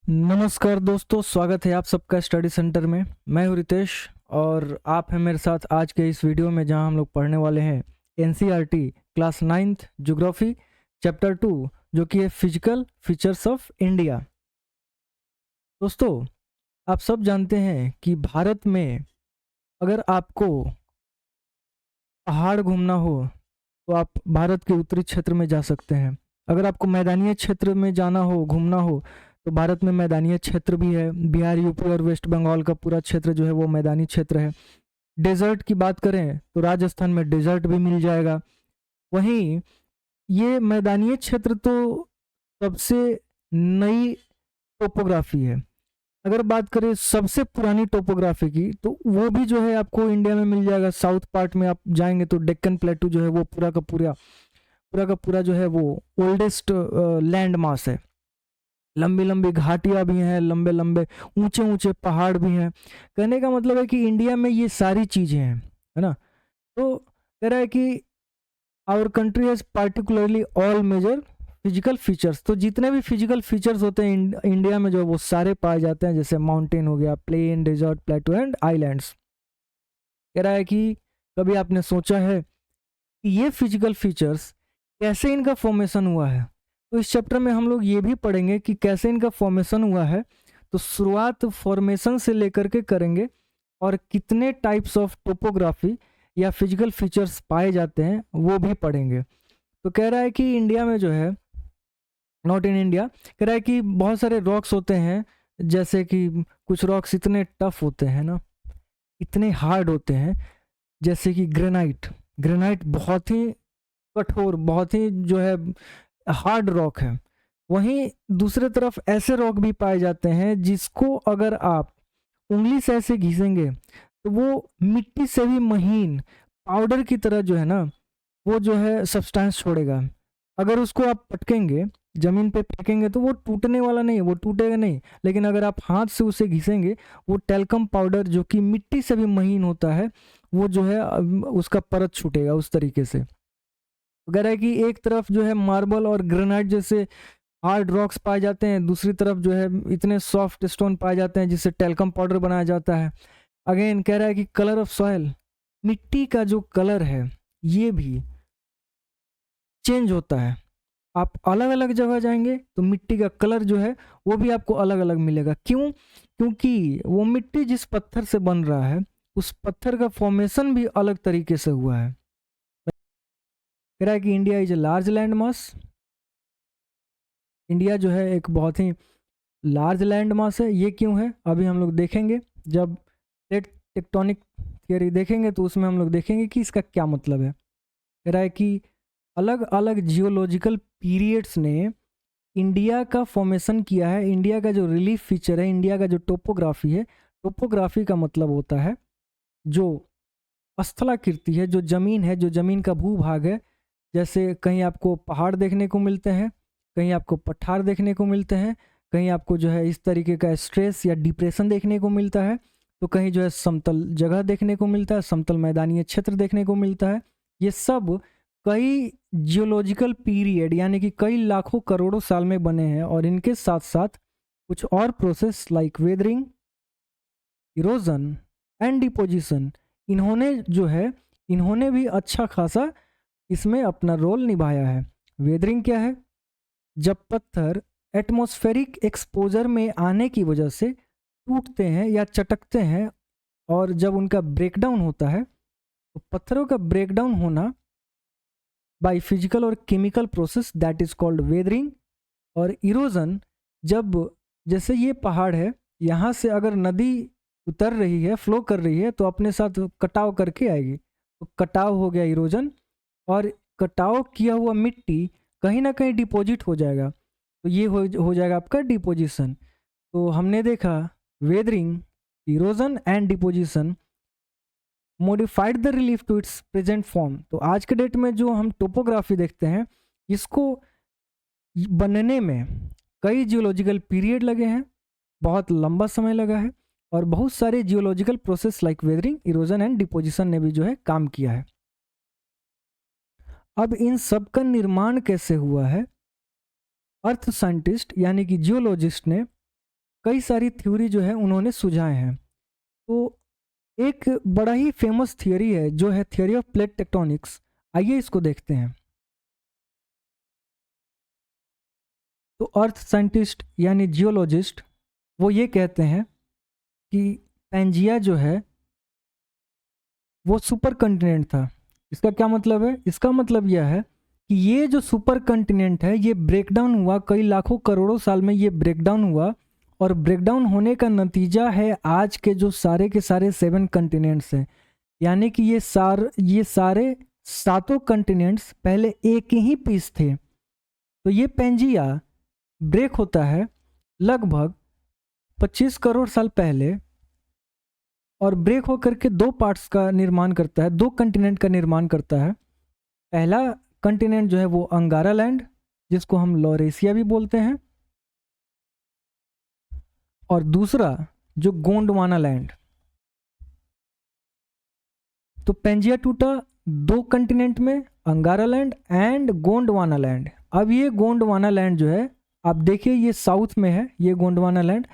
नमस्कार दोस्तों, स्वागत है आप सबका स्टडी सेंटर में। मैं हूं रितेश और आप हैं मेरे साथ आज के इस वीडियो में, जहां हम लोग पढ़ने वाले हैं NCERT class 9th geography chapter 2, जो कि है फिजिकल फीचर्स ऑफ इंडिया। दोस्तों, आप सब जानते हैं कि भारत में अगर आपको पहाड़ घूमना हो तो आप भारत के उत्तरी क्षेत्र में जा सकते हैं। अगर आपको मैदानी क्षेत्र में जाना हो, घूमना हो, तो भारत में मैदानी क्षेत्र भी है। बिहार, यूपी और वेस्ट बंगाल का पूरा क्षेत्र जो है वो मैदानी क्षेत्र है। डेजर्ट की बात करें तो राजस्थान में डेजर्ट भी मिल जाएगा। वहीं ये मैदानी क्षेत्र तो सबसे नई टोपोग्राफी है। अगर बात करें सबसे पुरानी टोपोग्राफी की, तो वो भी जो है आपको इंडिया में मिल जाएगा। साउथ पार्ट में आप जाएंगे तो डेक्कन प्लेटू जो है वो पूरा जो है वो ओल्डेस्ट लैंड मास है। लंबी लंबी घाटियां भी हैं, लंबे लंबे ऊंचे ऊंचे पहाड़ भी हैं। कहने का मतलब है कि इंडिया में ये सारी चीजें हैं, है ना। तो कह रहा है कि our country has particularly all major physical features. तो जितने भी फिजिकल फीचर्स होते हैं इंडिया में जो है वो सारे पाए जाते हैं, जैसे माउंटेन हो गया, plain, desert, plateau and islands. कह रहा है कि कभी आपने सोचा है कि ये फिजिकल फीचर्स कैसे इनका फॉर्मेशन हुआ है। तो इस चैप्टर में हम लोग ये भी पढ़ेंगे कि कैसे इनका फॉर्मेशन हुआ है। तो शुरुआत फॉर्मेशन से लेकर के करेंगे, और कितने टाइप्स ऑफ टोपोग्राफी या फिजिकल फीचर्स पाए जाते हैं वो भी पढ़ेंगे। तो कह रहा है कि इंडिया में जो है, नॉट इन इंडिया, कह रहा है कि बहुत सारे रॉक्स होते हैं। जैसे कि कुछ रॉक्स इतने टफ होते हैं ना, इतने हार्ड होते हैं, जैसे कि ग्रेनाइट। ग्रेनाइट बहुत ही कठोर, बहुत ही जो है हार्ड रॉक है। वहीं दूसरे तरफ ऐसे रॉक भी पाए जाते हैं जिसको अगर आप उंगली से ऐसे घिसेंगे तो वो मिट्टी से भी महीन पाउडर की तरह जो है ना, वो जो है सब्सटेंस छोड़ेगा। अगर उसको आप पटकेंगे, जमीन पे फेंकेंगे, तो वो टूटने वाला नहीं, वो टूटेगा नहीं। लेकिन अगर आप हाथ से उसे घिसेंगे, वो टेल्कम पाउडर जो कि मिट्टी से भी महीन होता है, वो जो है उसका परत छूटेगा उस तरीके से। वगैरह कि एक तरफ जो है मार्बल और ग्रेनाइट जैसे हार्ड रॉक्स पाए जाते हैं, दूसरी तरफ जो है इतने सॉफ्ट स्टोन पाए जाते हैं जिससे टेल्कम पाउडर बनाया जाता है। अगेन कह रहा है कि कलर ऑफ सॉइल, मिट्टी का जो कलर है ये भी चेंज होता है। आप अलग अलग जगह जाएंगे तो मिट्टी का कलर जो है वो भी आपको अलग अलग मिलेगा। क्यों? क्योंकि वो मिट्टी जिस पत्थर से बन रहा है, उस पत्थर का फॉर्मेशन भी अलग तरीके से हुआ है। कह रहा है कि India is a large land mass. India जो है एक बहुत ही लार्ज लैंड मास है। ये क्यों है अभी हम लोग देखेंगे। जब प्लेट टेक्टोनिक थियरी देखेंगे तो उसमें हम लोग देखेंगे कि इसका क्या मतलब है। कह रहा है कि अलग अलग जियोलॉजिकल पीरियड्स ने इंडिया का फॉर्मेशन किया है। इंडिया का जो रिलीफ फीचर है, इंडिया का जो टोपोग्राफी है, टोपोग्राफी का मतलब होता है जो स्थलाकृति है, जो ज़मीन है, जो ज़मीन का भूभाग है। जैसे कहीं आपको पहाड़ देखने को मिलते हैं, कहीं आपको पठार देखने को मिलते हैं, कहीं आपको जो है इस तरीके का स्ट्रेस या डिप्रेशन देखने को मिलता है, तो कहीं जो है समतल जगह देखने को मिलता है, समतल मैदानी क्षेत्र देखने को मिलता है। ये सब कई जियोलॉजिकल पीरियड यानी कि कई लाखों करोड़ों साल में बने हैं। और इनके साथ साथ कुछ और process like weathering, erosion and deposition, इन्होंने जो है इन्होंने भी अच्छा खासा इसमें अपना रोल निभाया है। वेदरिंग क्या है? जब पत्थर एटमॉस्फेरिक एक्सपोजर में आने की वजह से टूटते हैं या चटकते हैं, और जब उनका ब्रेकडाउन होता है, तो पत्थरों का ब्रेकडाउन होना बाय फिजिकल और chemical process, that is called weathering. और इरोजन, जब जैसे ये पहाड़ है, यहाँ से अगर नदी उतर रही है, फ्लो कर रही है, तो अपने साथ कटाव करके आएगी, तो कटाव हो गया इरोजन। और कटाव किया हुआ मिट्टी कहीं ना कहीं डिपॉजिट हो जाएगा, तो ये हो जाएगा आपका डिपोजिशन। तो हमने देखा weathering, erosion and deposition modified the relief to its present form. तो आज के डेट में जो हम टोपोग्राफी देखते हैं, इसको बनने में कई जियोलॉजिकल पीरियड लगे हैं, बहुत लंबा समय लगा है, और बहुत सारे geological process like weathering, erosion and deposition ने भी जो है काम किया है। अब इन सब का निर्माण कैसे हुआ है? अर्थ साइंटिस्ट यानी कि जियोलॉजिस्ट ने कई सारी थ्योरी जो है उन्होंने सुझाए हैं। तो एक बड़ा ही फेमस थियरी है जो है थियरी ऑफ प्लेट टेक्टोनिक्स। आइए इसको देखते हैं। तो अर्थ साइंटिस्ट यानी जियोलॉजिस्ट वो ये कहते हैं कि पैंजिया जो है वो सुपर कंटिनेंट था। इसका क्या मतलब है? इसका मतलब यह है कि ये जो सुपर कंटिनेंट है ये ब्रेकडाउन हुआ, कई लाखों करोड़ों साल में ये ब्रेकडाउन हुआ, और ब्रेकडाउन होने का नतीजा है आज के जो सारे के सारे 7 कंटिनेंट्स हैं। यानी कि ये सारे सातों कंटिनेंट्स पहले एक ही पीस थे। तो ये पेंजिया ब्रेक होता है लगभग 25 करोड़ साल पहले, और ब्रेक होकर के दो पार्ट्स का निर्माण करता है, दो कंटिनेंट का निर्माण करता है। पहला कंटिनेंट जो है वो अंगारा लैंड, जिसको हम लॉरेशिया भी बोलते हैं, और दूसरा जो गोंडवाना लैंड। तो पेंजिया टूटा दो कंटिनेंट में, अंगारा लैंड एंड गोंडवाना लैंड। अब ये गोंडवाना लैंड जो है आप देखिए ये साउथ में है, ये गोंडवाना लैंड।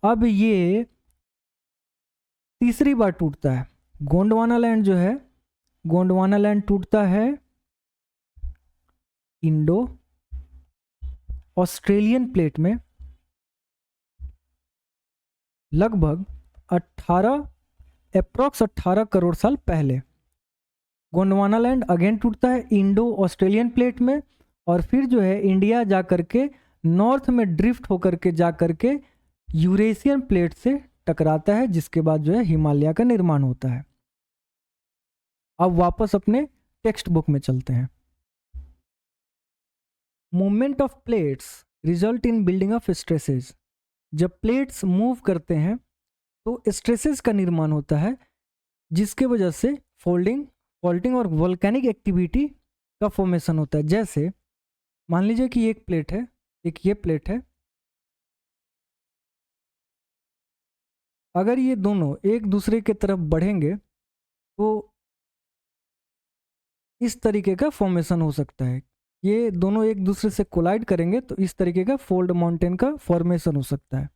अब ये तीसरी बार टूटता है। गोंडवाना लैंड जो है, गोंडवाना लैंड टूटता है इंडो ऑस्ट्रेलियन प्लेट में लगभग 18 करोड़ साल पहले। गोंडवाना लैंड अगेन टूटता है इंडो ऑस्ट्रेलियन प्लेट में, और फिर जो है इंडिया जा करके नॉर्थ में ड्रिफ्ट होकर के जा करके यूरेशियन प्लेट से टकराता है, जिसके बाद जो है हिमालय का निर्माण होता है। अब वापस अपने टेक्स्ट बुक में चलते हैं। Movement of plates result in building of stresses. जब प्लेट्स मूव करते हैं तो स्ट्रेसेस का निर्माण होता है, जिसके वजह से फॉल्टिंग और वोल्केनिक एक्टिविटी का फॉर्मेशन होता है। जैसे मान लीजिए कि एक प्लेट है, एक ये प्लेट है, अगर ये दोनों एक दूसरे के तरफ बढ़ेंगे तो इस तरीके का फॉर्मेशन हो सकता है। ये दोनों एक दूसरे से कोलाइड करेंगे तो इस तरीके का फोल्ड माउंटेन का फॉर्मेशन हो सकता है।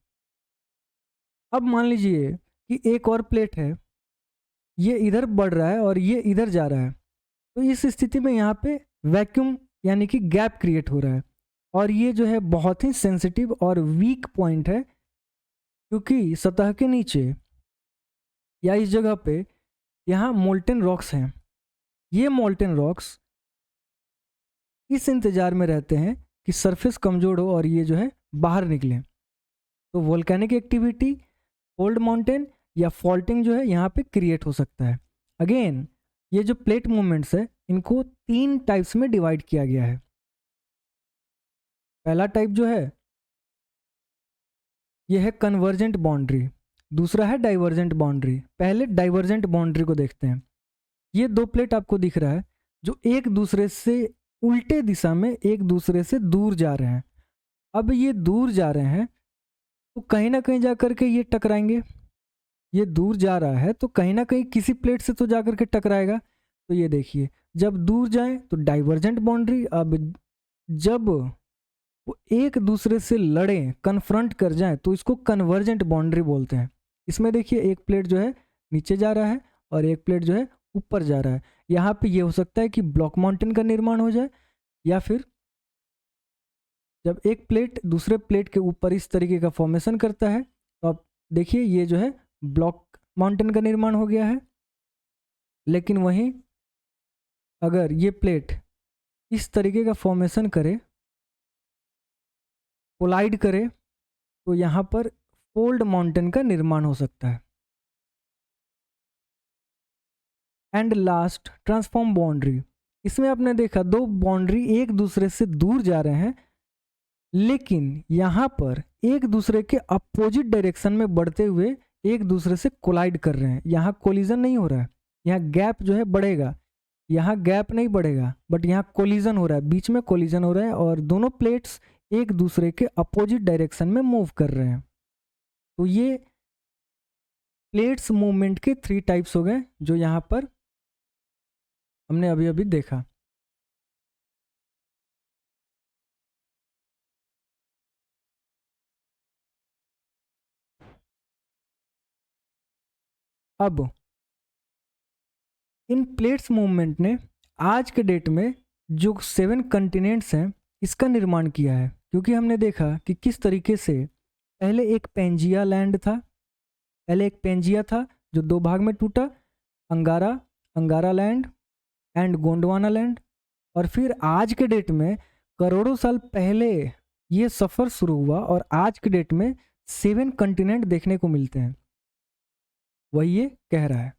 अब मान लीजिए कि एक और प्लेट है, ये इधर बढ़ रहा है और ये इधर जा रहा है, तो इस स्थिति में यहाँ पे वैक्यूम यानी कि गैप क्रिएट हो रहा है, और ये जो है बहुत ही सेंसिटिव और वीक पॉइंट है, क्योंकि सतह के नीचे या इस जगह पे यहाँ मोल्टेन रॉक्स हैं। ये मोल्टेन रॉक्स इस इंतजार में रहते हैं कि सरफेस कमजोर हो और ये जो है बाहर निकले। तो वोल्केनिक एक्टिविटी, फोल्ड माउंटेन या फॉल्टिंग जो है यहाँ पे क्रिएट हो सकता है। अगेन ये जो प्लेट मूवमेंट्स है इनको 3 टाइप्स में डिवाइड किया गया है। पहला टाइप जो है यह है कन्वर्जेंट बाउंड्री, दूसरा है डाइवर्जेंट बाउंड्री। पहले डाइवर्जेंट बाउंड्री को देखते हैं। ये दो प्लेट आपको दिख रहा है जो एक दूसरे से उल्टे दिशा में एक दूसरे से दूर जा रहे हैं। अब ये दूर जा रहे हैं तो कहीं ना कहीं जा करके ये टकराएंगे। ये दूर जा रहा है तो कहीं ना कहीं किसी प्लेट से तो जा करके टकराएगा। तो ये देखिए जब दूर जाए तो डाइवर्जेंट बाउंड्री, अब जब वो एक दूसरे से लड़ें, कन्फ्रंट कर जाएं, तो इसको कन्वर्जेंट बाउंड्री बोलते हैं। इसमें देखिए एक प्लेट जो है नीचे जा रहा है और एक प्लेट जो है ऊपर जा रहा है। यहाँ पे ये हो सकता है कि ब्लॉक माउंटेन का निर्माण हो जाए, या फिर जब एक प्लेट दूसरे प्लेट के ऊपर इस तरीके का फॉर्मेशन करता है तो आप देखिए ये जो है ब्लॉक माउंटेन का निर्माण हो गया है। लेकिन वहीं अगर ये प्लेट इस तरीके का फॉर्मेशन करे, कोलाइड करे, तो यहाँ पर फोल्ड माउंटेन का निर्माण हो सकता है। And last transform boundary. इसमें आपने देखा दो बाउंड्री एक दूसरे से दूर जा रहे हैं, लेकिन यहाँ पर एक दूसरे के अपोजिट डायरेक्शन में बढ़ते हुए एक दूसरे से कोलाइड कर रहे हैं। यहाँ कोलिजन नहीं हो रहा है, यहाँ गैप जो है बढ़ेगा, यहाँ गैप नहीं बढ़ेगा, बट यहाँ कोलिजन हो रहा है, बीच में कोलिजन हो रहा है और दोनों प्लेट्स एक दूसरे के अपोजिट डायरेक्शन में मूव कर रहे हैं। तो ये प्लेट्स मूवमेंट के 3 टाइप्स हो गए जो यहाँ पर हमने अभी अभी देखा। अब इन प्लेट्स मूवमेंट ने आज के डेट में जो 7 कंटिनेंट्स हैं इसका निर्माण किया है, क्योंकि हमने देखा कि किस तरीके से पहले एक पेंजिया लैंड था, पहले एक पेंजिया था जो 2 भाग में टूटा, अंगारा, अंगारा लैंड एंड गोंडवाना लैंड, और फिर आज के डेट में करोड़ों साल पहले ये सफ़र शुरू हुआ और आज के डेट में 7 कंटिनेंट देखने को मिलते हैं, वही ये कह रहा है।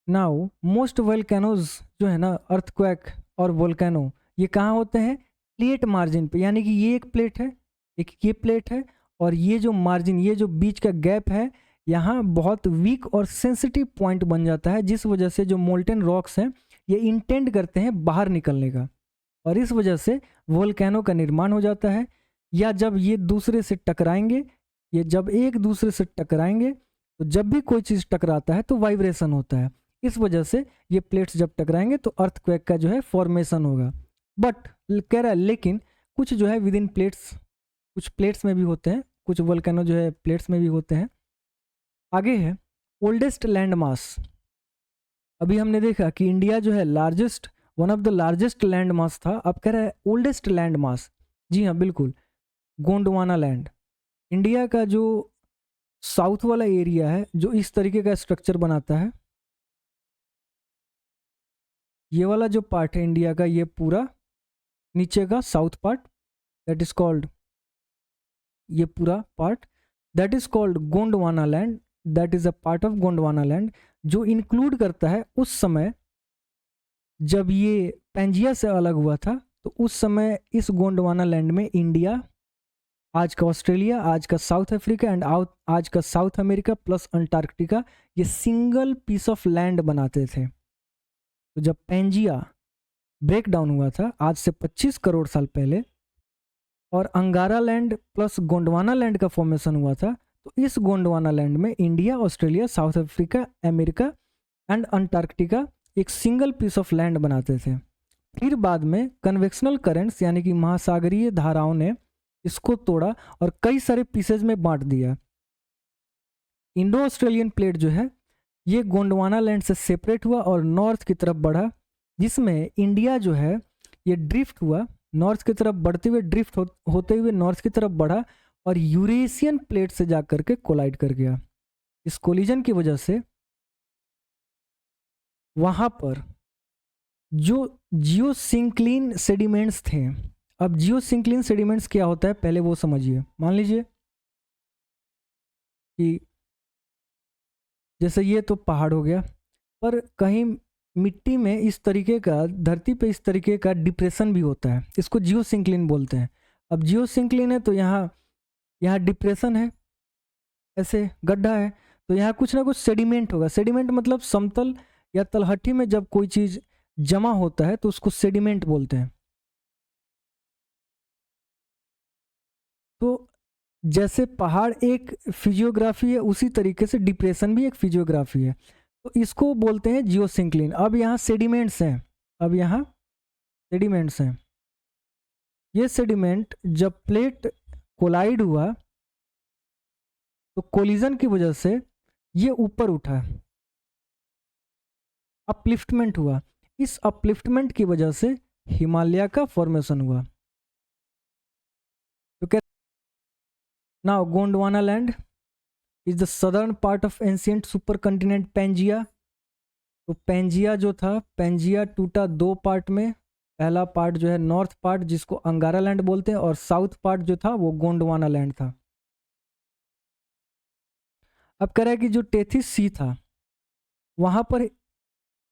नाउ मोस्ट वोल्केनोज जो है ना, अर्थक्वेक और वोल्केनो, ये कहाँ होते हैं? प्लेट मार्जिन पे, यानी कि ये एक प्लेट है, एक ये प्लेट है, और ये जो मार्जिन, ये जो बीच का गैप है, यहाँ बहुत वीक और सेंसिटिव पॉइंट बन जाता है, जिस वजह से जो मोल्टेन रॉक्स हैं ये इंटेंड करते हैं बाहर निकलने का, और इस वजह से वोल्केनो का निर्माण हो जाता है। या जब ये दूसरे से टकराएंगे, ये जब एक दूसरे से टकराएंगे, तो जब भी कोई चीज़ टकराता है तो वाइब्रेशन होता है, इस वजह से ये प्लेट्स जब टकराएंगे तो अर्थक्वेक का जो है फॉर्मेशन होगा। बट कह रहा है लेकिन कुछ जो है विद इन प्लेट्स, कुछ प्लेट्स में भी होते हैं, कुछ वोल्केनो जो है प्लेट्स में भी होते हैं। आगे है ओल्डेस्ट लैंड मास। अभी हमने देखा कि इंडिया जो है largest, one of the largest land mass था, अब कह रहा है ओल्डेस्ट लैंड मास। जी हाँ बिल्कुल, गोंडवाना लैंड। इंडिया का जो साउथ वाला एरिया है जो इस तरीके का स्ट्रक्चर बनाता है, ये वाला जो पार्ट है इंडिया का, ये पूरा नीचे का south part, that is called, ये पूरा part that is called Gondwana land, that is a part of Gondwana land, जो इंक्लूड करता है उस समय जब ये पेंजिया से अलग हुआ था, तो उस समय इस गोंडवाना लैंड में इंडिया, आज का ऑस्ट्रेलिया, आज का साउथ अफ्रीका एंड आज का साउथ अमेरिका प्लस अंटार्कटिका, ये सिंगल पीस ऑफ लैंड बनाते थे। तो जब पेंजिया ब्रेक डाउन हुआ था आज से 25 करोड़ साल पहले, और अंगारा लैंड प्लस गोंडवाना लैंड का फॉर्मेशन हुआ था, तो इस गोंडवाना लैंड में India, Australia, south Africa, America and Antarctica एक सिंगल पीस ऑफ लैंड बनाते थे। फिर बाद में कन्वेक्शनल करंट्स यानी कि महासागरीय धाराओं ने इसको तोड़ा और कई सारे पीसेज में बांट दिया। इंडो ऑस्ट्रेलियन प्लेट जो है ये गोंडवाना लैंड से सेपरेट हुआ और नॉर्थ की तरफ बढ़ा, जिसमें इंडिया जो है ये ड्रिफ्ट हुआ, नॉर्थ की तरफ बढ़ते हुए ड्रिफ्ट होते हुए नॉर्थ की तरफ बढ़ा और यूरेशियन प्लेट से जाकर के कोलाइड कर गया। इस कोलिजन की वजह से वहाँ पर जो जियोसिंक्लिन सेडिमेंट्स थे, अब जियोसिंक्लिन सेडिमेंट्स क्या होता है पहले वो समझिए। मान लीजिए कि जैसे ये तो पहाड़ हो गया, पर कहीं मिट्टी में इस तरीके का, धरती पे इस तरीके का डिप्रेशन भी होता है, इसको जियोसिंक्लिन बोलते हैं। अब जियोसिंक्लिन है तो यहाँ यहाँ डिप्रेशन है, ऐसे गड्ढा है, तो यहाँ कुछ ना कुछ सेडिमेंट होगा। सेडिमेंट मतलब समतल या तलहटी में जब कोई चीज़ जमा होता है तो उसको सेडिमेंट बोलते हैं। तो जैसे पहाड़ एक फिजियोग्राफी है, उसी तरीके से डिप्रेशन भी एक फिजियोग्राफी है, तो इसको बोलते हैं जियोसिंक्लिन। अब यहाँ सेडिमेंट्स हैं, अब यहाँ सेडिमेंट्स हैं, ये सेडिमेंट जब प्लेट कोलाइड हुआ तो कोलिजन की वजह से ये ऊपर उठा, अपलिफ्टमेंट हुआ, इस अपलिफ्टमेंट की वजह से हिमालय का फॉर्मेशन हुआ। तो क्या now Gondwana land is the southern part of ancient super continent Pangaea. तो पेंजिया जो था, पेंजिया टूटा 2 पार्ट में, पहला पार्ट जो है नॉर्थ पार्ट जिसको अंगारा लैंड बोलते हैं, और साउथ पार्ट जो था वो गोंडवाना लैंड था। अब कह रहा है कि जो टेथिस सी था वहां पर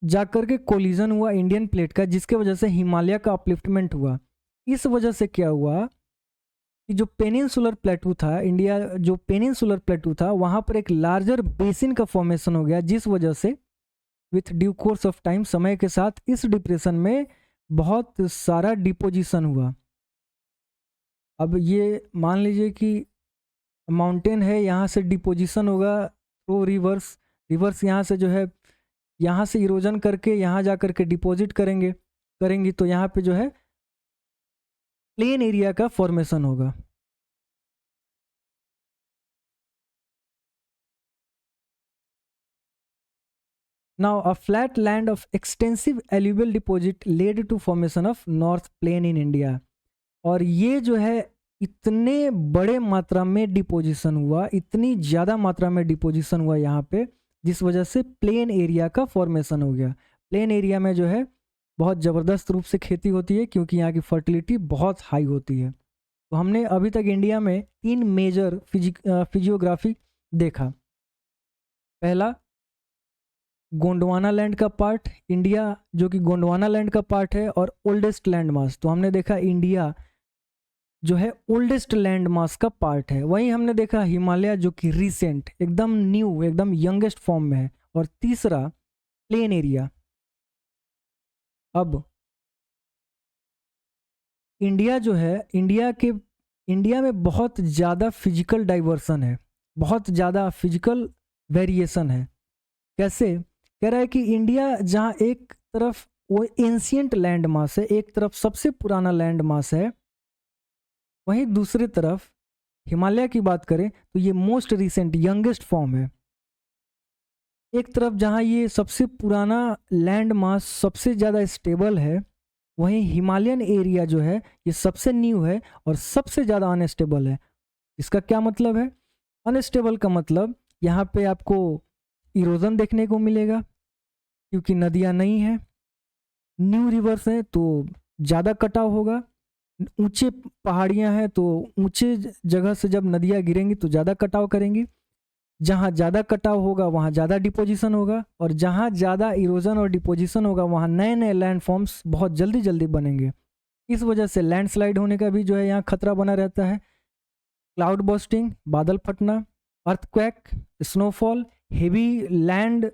जाकर के कोलिजन हुआ इंडियन प्लेट का, जिसके वजह से हिमालय का अपलिफ्टमेंट हुआ। इस वजह से क्या हुआ कि जो पेनिनसुलर प्लेटू था, इंडिया जो पेनिनसुलर प्लेटू था, वहां पर एक लार्जर बेसिन का फॉर्मेशन हो गया, जिस वजह से with due course of time, समय के साथ इस डिप्रेशन में बहुत सारा डिपोजिशन हुआ। अब ये मान लीजिए कि माउंटेन है, यहाँ से डिपोजिशन होगा थ्रू रिवर्स, रिवर्स यहाँ से जो है, यहाँ से इरोजन करके यहाँ जा करके डिपॉजिट करेंगी, तो यहाँ पे जो है प्लेन एरिया का फॉर्मेशन होगा। Now a flat land of extensive alluvial deposit led to formation of north plain in India. और ये जो है इतने बड़े मात्रा में डिपोजिशन हुआ, इतनी ज़्यादा मात्रा में डिपोजिशन हुआ यहाँ पे, जिस वजह से प्लेन एरिया का फॉर्मेशन हो गया। प्लेन एरिया में जो है बहुत ज़बरदस्त रूप से खेती होती है क्योंकि यहाँ की फर्टिलिटी बहुत हाई होती है। तो हमने अभी तक इंडिया में 3 मेजर फिजियोग्राफी देखा। पहला गोंडवाना लैंड का पार्ट, इंडिया जो कि गोंडवाना लैंड का पार्ट है और ओल्डेस्ट लैंड मास। तो हमने देखा इंडिया जो है ओल्डेस्ट लैंड मास का पार्ट है। वहीं हमने देखा हिमालय जो कि रिसेंट, एकदम न्यू, एकदम यंगेस्ट फॉर्म में है। और तीसरा प्लेन एरिया। अब इंडिया जो है, इंडिया में बहुत ज़्यादा फिजिकल डाइवर्सन है, बहुत ज़्यादा फिजिकल वेरिएशन है। कैसे? कह रहा है कि इंडिया जहाँ एक तरफ वो एंशियंट लैंड मास है, एक तरफ सबसे पुराना लैंड मास है, वहीं दूसरी तरफ हिमालय की बात करें तो ये मोस्ट रिसेंट यंगेस्ट फॉर्म है। एक तरफ जहाँ ये सबसे पुराना लैंड मास सबसे ज़्यादा स्टेबल है, वहीं हिमालयन एरिया जो है ये सबसे न्यू है और सबसे ज़्यादा अनस्टेबल है। इसका क्या मतलब है? अनस्टेबल का मतलब यहाँ पे आपको इरोजन देखने को मिलेगा क्योंकि नदियाँ नहीं हैं, न्यू रिवर्स हैं तो ज़्यादा कटाव होगा, ऊंचे पहाड़ियाँ हैं तो ऊंचे जगह से जब नदियाँ गिरेंगी तो ज़्यादा कटाव करेंगी। जहाँ ज़्यादा कटाव होगा वहाँ ज़्यादा डिपोजिशन होगा, और जहाँ ज़्यादा इरोजन और डिपोजिशन होगा वहाँ नए नए लैंड फॉर्म्स बहुत जल्दी जल्दी बनेंगे। इस वजह से लैंडस्लाइड होने का भी जो है यहाँ खतरा बना रहता है। क्लाउड बर्स्टिंग, बादल फटना, earthquake, snowfall, heavy land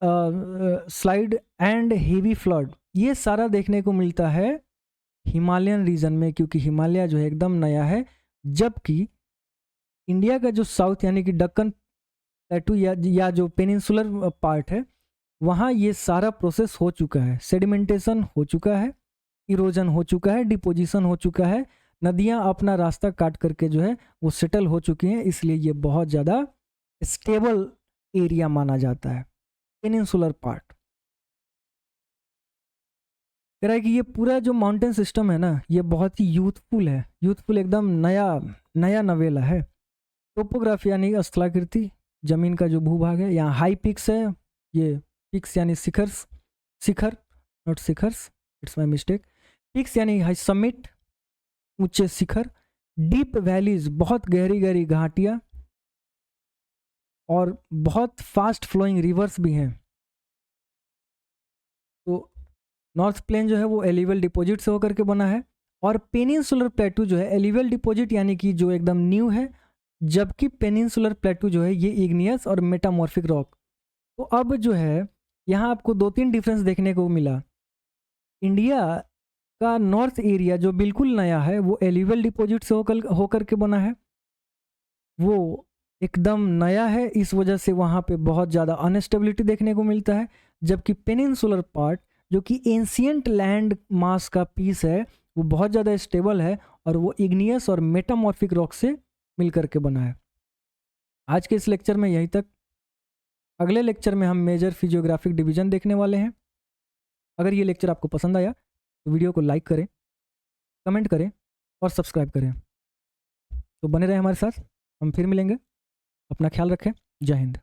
slide and heavy flood, ये सारा देखने को मिलता है हिमालयन रीजन में, क्योंकि हिमालय जो है एकदम नया है। जबकि इंडिया का जो साउथ यानी कि दक्कन प्लेटू या जो पेनिनसुलर पार्ट है, वहाँ ये सारा प्रोसेस हो चुका है, सेडिमेंटेशन हो चुका है, इरोजन हो चुका है, डिपोजिशन हो चुका है, नदियाँ अपना रास्ता काट करके जो है वो सेटल हो चुकी हैं। इसलिए ये बहुत ज़्यादा स्टेबल एरिया माना जाता है, पेनिनसुलर पार्ट। कह रहा है कि ये पूरा जो माउंटेन सिस्टम है ना, ये बहुत ही यूथफुल है, यूथफुल एकदम नया नया नवेला है। टोपोग्राफी यानी स्थलाकृति, जमीन का जो भूभाग है, यहाँ हाई पिक्स है, ये पिक्स यानी शिखर्स, शिखर नॉट शिखर्स, इट्स माय मिस्टेक। पिक्स यानी हाई समिट, ऊंचे शिखर, डीप वैलीज, बहुत गहरी गहरी घाटियाँ, और बहुत फास्ट फ्लोइंग रिवर्स भी हैं। तो नॉर्थ प्लेन जो है वो एलिवल डिपॉजिट से होकर के बना है, और पेनिनसुलर प्लेटू जो है एलिवल डिपॉजिट यानी कि जो एकदम न्यू है, जबकि पेनिनसुलर प्लेटू जो है ये इग्नियस और मेटामॉर्फिक रॉक। तो अब जो है यहाँ आपको 2-3 डिफरेंस देखने को मिला। इंडिया का नॉर्थ एरिया जो बिल्कुल नया है वो एलिवल डिपॉजिट से होकर के बना है, वो एकदम नया है, इस वजह से वहाँ पे बहुत ज़्यादा अनस्टेबिलिटी देखने को मिलता है। जबकि पेनिनसुलर पार्ट जो कि एंशियंट लैंड मास का पीस है, वो बहुत ज़्यादा स्टेबल है और वो इग्नियस और मेटामॉर्फिक रॉक से मिलकर के बना है। आज के इस लेक्चर में यहीं तक। अगले लेक्चर में हम मेजर फिजियोग्राफिक डिवीजन देखने वाले हैं। अगर ये लेक्चर आपको पसंद आया तो वीडियो को लाइक करें, कमेंट करें और सब्सक्राइब करें। तो बने रहें हमारे साथ, हम फिर मिलेंगे। अपना ख्याल रखें। जय हिंद।